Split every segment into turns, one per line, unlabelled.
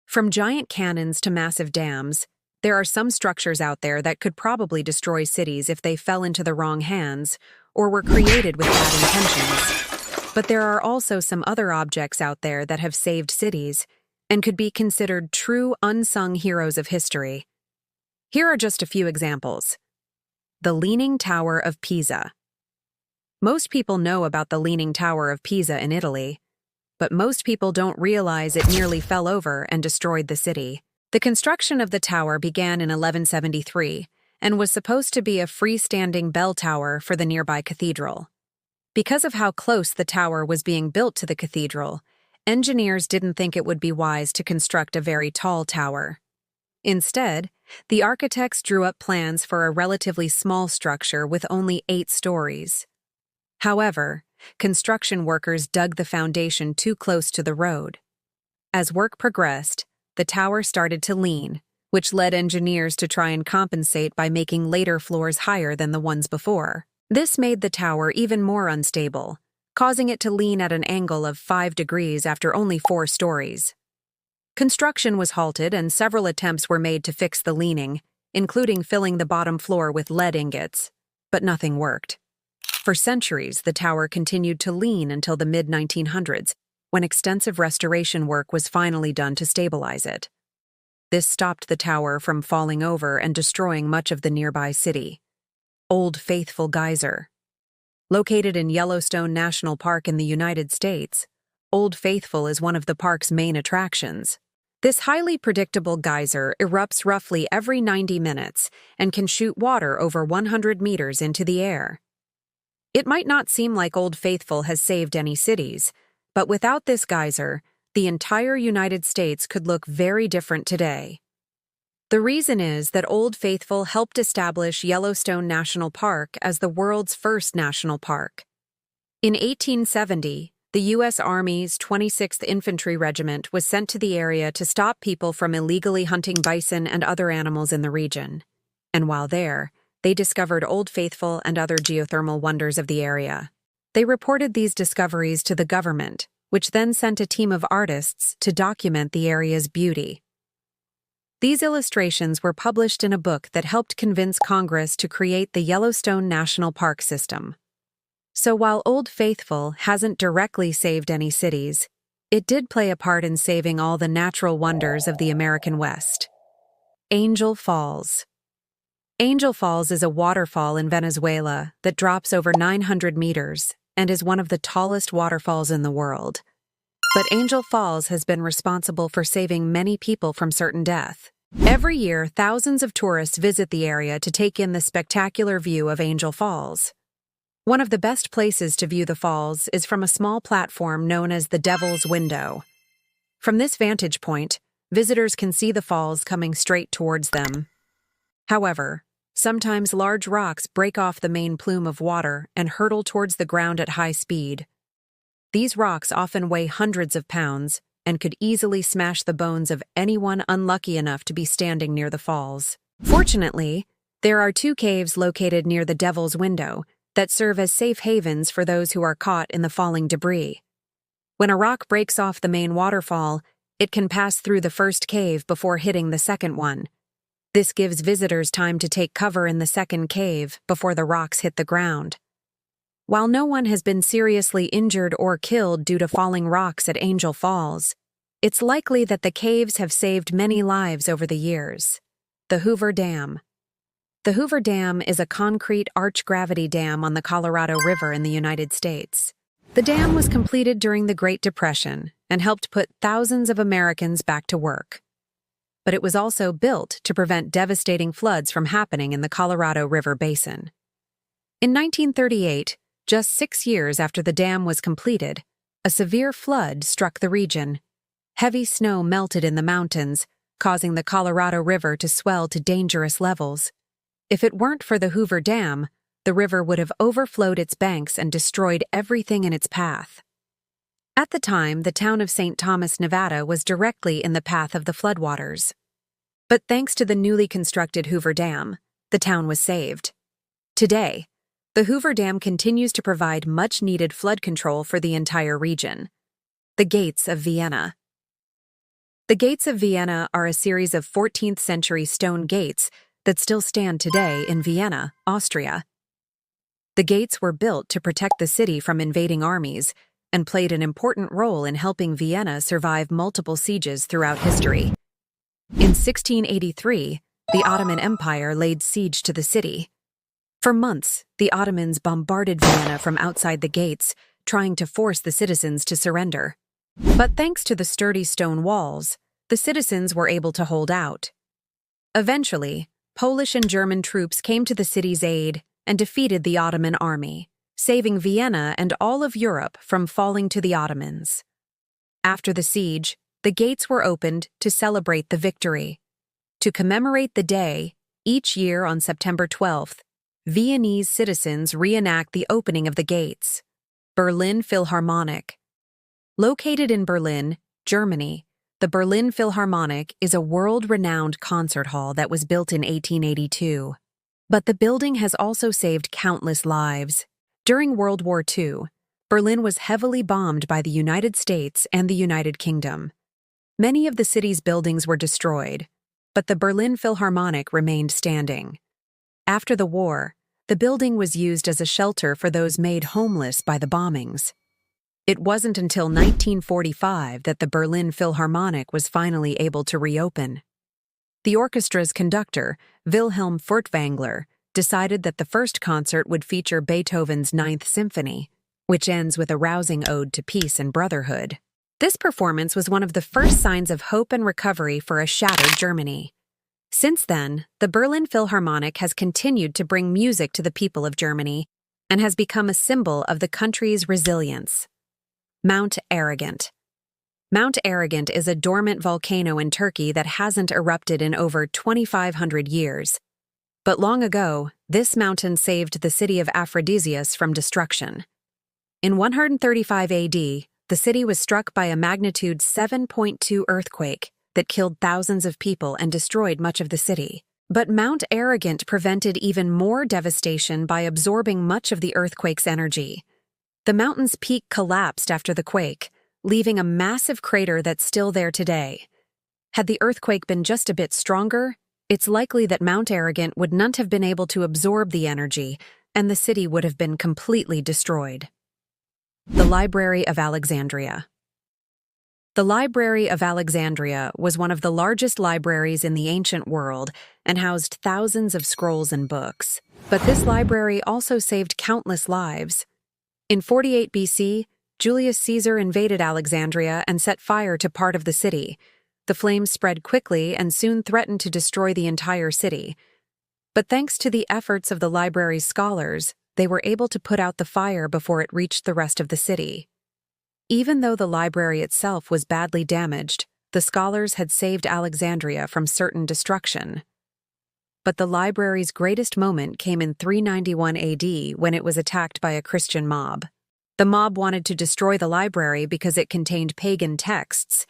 From giant cannons to massive dams, there are some structures out there that could probably destroy cities if they fell into the wrong hands or were created with bad intentions. But there are also some other objects out there that have saved cities and could be considered true unsung heroes of history. Here are just a few examples. The Leaning Tower of Pisa. Most people know about the Leaning Tower of Pisa in Italy, but most people don't realize it nearly fell over and destroyed the city. The construction of the tower began in 1173 and was supposed to be a freestanding bell tower for the nearby cathedral. Because of how close the tower was being built to the cathedral, engineers didn't think it would be wise to construct a very tall tower. Instead, the architects drew up plans for a relatively small structure with only 8 stories. However, construction workers dug the foundation too close to the road. As work progressed, the tower started to lean, which led engineers to try and compensate by making later floors higher than the ones before. This made the tower even more unstable, causing it to lean at an angle of 5 degrees after only 4 stories. Construction was halted and several attempts were made to fix the leaning, including filling the bottom floor with lead ingots, but nothing worked. For centuries, the tower continued to lean until the mid-1900s, when extensive restoration work was finally done to stabilize it. This stopped the tower from falling over and destroying much of the nearby city. Old Faithful Geyser. Located in Yellowstone National Park in the United States, Old Faithful is one of the park's main attractions. This highly predictable geyser erupts roughly every 90 minutes and can shoot water over 100 meters into the air. It might not seem like Old Faithful has saved any cities, but without this geyser, the entire United States could look very different today. The reason is that Old Faithful helped establish Yellowstone National Park as the world's first national park. In 1870, the U.S. Army's 26th Infantry Regiment was sent to the area to stop people from illegally hunting bison and other animals in the region. And while there, they discovered Old Faithful and other geothermal wonders of the area. They reported these discoveries to the government, which then sent a team of artists to document the area's beauty. These illustrations were published in a book that helped convince Congress to create the Yellowstone National Park system. So while Old Faithful hasn't directly saved any cities, it did play a part in saving all the natural wonders of the American West. Angel Falls. Angel Falls is a waterfall in Venezuela that drops over 900 meters and is one of the tallest waterfalls in the world. But Angel Falls has been responsible for saving many people from certain death. Every year, thousands of tourists visit the area to take in the spectacular view of Angel Falls. One of the best places to view the falls is from a small platform known as the Devil's Window. From this vantage point, visitors can see the falls coming straight towards them. However, sometimes large rocks break off the main plume of water and hurtle towards the ground at high speed. These rocks often weigh hundreds of pounds and could easily smash the bones of anyone unlucky enough to be standing near the falls. Fortunately, there are 2 caves located near the Devil's Window that serve as safe havens for those who are caught in the falling debris. When a rock breaks off the main waterfall, it can pass through the first cave before hitting the second one. This gives visitors time to take cover in the second cave before the rocks hit the ground. While no one has been seriously injured or killed due to falling rocks at Angel Falls, it's likely that the caves have saved many lives over the years. The Hoover Dam. The Hoover Dam is a concrete arch-gravity dam on the Colorado River in the United States. The dam was completed during the Great Depression and helped put thousands of Americans back to work. But it was also built to prevent devastating floods from happening in the Colorado River basin. In 1938, just 6 years after the dam was completed, a severe flood struck the region. Heavy snow melted in the mountains, causing the Colorado River to swell to dangerous levels. If it weren't for the Hoover Dam, the river would have overflowed its banks and destroyed everything in its path. At the time, the town of St. Thomas, Nevada was directly in the path of the floodwaters. But thanks to the newly constructed Hoover Dam, the town was saved. Today, the Hoover Dam continues to provide much-needed flood control for the entire region. The Gates of Vienna. The gates of Vienna are a series of 14th-century stone gates that still stand today in Vienna, Austria. The gates were built to protect the city from invading armies and played an important role in helping Vienna survive multiple sieges throughout history. In 1683, the Ottoman Empire laid siege to the city. For months, the Ottomans bombarded Vienna from outside the gates, trying to force the citizens to surrender. But thanks to the sturdy stone walls, the citizens were able to hold out. Eventually, Polish and German troops came to the city's aid and defeated the Ottoman army, saving Vienna and all of Europe from falling to the Ottomans. After the siege, the gates were opened to celebrate the victory. To commemorate the day, each year on September 12th, Viennese citizens reenact the opening of the gates. Berlin Philharmonic. Located in Berlin, Germany, the Berlin Philharmonic is a world-renowned concert hall that was built in 1882. But the building has also saved countless lives. During World War II, Berlin was heavily bombed by the United States and the United Kingdom. Many of the city's buildings were destroyed, but the Berlin Philharmonic remained standing. After the war, the building was used as a shelter for those made homeless by the bombings. It wasn't until 1945 that the Berlin Philharmonic was finally able to reopen. The orchestra's conductor, Wilhelm Furtwängler, decided that the first concert would feature Beethoven's Ninth Symphony, which ends with a rousing ode to peace and brotherhood. This performance was one of the first signs of hope and recovery for a shattered Germany. Since then, the Berlin Philharmonic has continued to bring music to the people of Germany and has become a symbol of the country's resilience. Mount Arrogant. Mount Arrogant is a dormant volcano in Turkey that hasn't erupted in over 2,500 years. But long ago, this mountain saved the city of Aphrodisias from destruction. In 135 AD, the city was struck by a magnitude 7.2 earthquake that killed thousands of people and destroyed much of the city. But Mount Arrogant prevented even more devastation by absorbing much of the earthquake's energy. The mountain's peak collapsed after the quake, leaving a massive crater that's still there today. Had the earthquake been just a bit stronger, it's likely that Mount Arrogant would not have been able to absorb the energy, and the city would have been completely destroyed. The Library of Alexandria. The Library of Alexandria was one of the largest libraries in the ancient world and housed thousands of scrolls and books. But this library also saved countless lives. In 48 BC, Julius Caesar invaded Alexandria and set fire to part of the city. The flames spread quickly and soon threatened to destroy the entire city. But thanks to the efforts of the library's scholars, they were able to put out the fire before it reached the rest of the city. Even though the library itself was badly damaged, the scholars had saved Alexandria from certain destruction. But the library's greatest moment came in 391 AD when it was attacked by a Christian mob. The mob wanted to destroy the library because it contained pagan texts,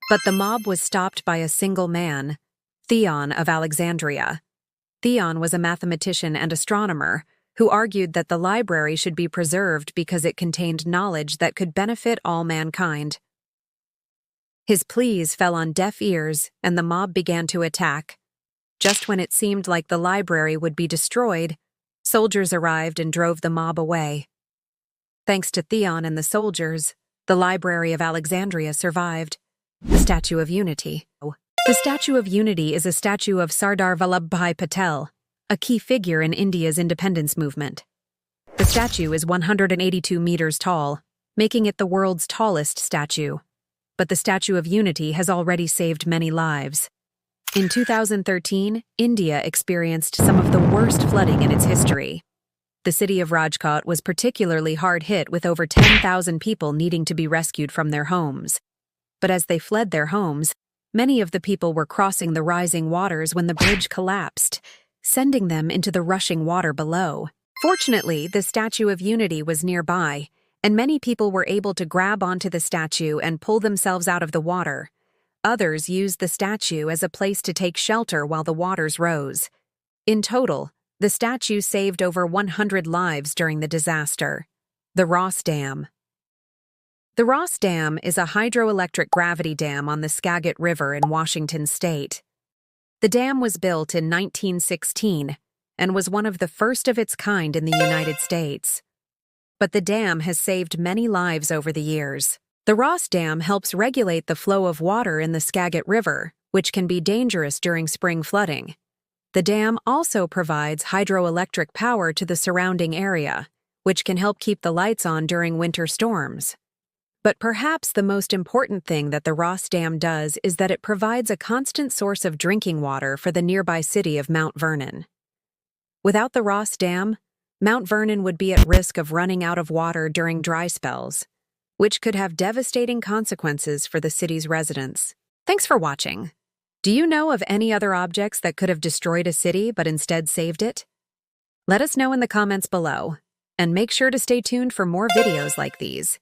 but the mob was stopped by a single man, Theon of Alexandria. Theon was a mathematician and astronomer who argued that the library should be preserved because it contained knowledge that could benefit all mankind. His pleas fell on deaf ears, and the mob began to attack. Just when it seemed like the library would be destroyed, soldiers arrived and drove the mob away. Thanks to Theon and the soldiers, the Library of Alexandria survived. The Statue of Unity. The Statue of Unity is a statue of Sardar Vallabhbhai Patel, a key figure in India's independence movement. The statue is 182 meters tall, making it the world's tallest statue. But the Statue of Unity has already saved many lives. In 2013, India experienced some of the worst flooding in its history. The city of Rajkot was particularly hard hit, with over 10,000 people needing to be rescued from their homes. But as they fled their homes, many of the people were crossing the rising waters when the bridge collapsed, sending them into the rushing water below. Fortunately, the Statue of Unity was nearby, and many people were able to grab onto the statue and pull themselves out of the water. Others used the statue as a place to take shelter while the waters rose. In total, the statue saved over 100 lives during the disaster. The Ross Dam. The Ross Dam is a hydroelectric gravity dam on the Skagit River in Washington state. The dam was built in 1916 and was one of the first of its kind in the United States. But the dam has saved many lives over the years. The Ross Dam helps regulate the flow of water in the Skagit River, which can be dangerous during spring flooding. The dam also provides hydroelectric power to the surrounding area, which can help keep the lights on during winter storms. But perhaps the most important thing that the Ross Dam does is that it provides a constant source of drinking water for the nearby city of Mount Vernon. Without the Ross Dam, Mount Vernon would be at risk of running out of water during dry spells, which could have devastating consequences for the city's residents. Thanks for watching. Do you know of any other objects that could have destroyed a city but instead saved it? Let us know in the comments below, and make sure to stay tuned for more videos like these.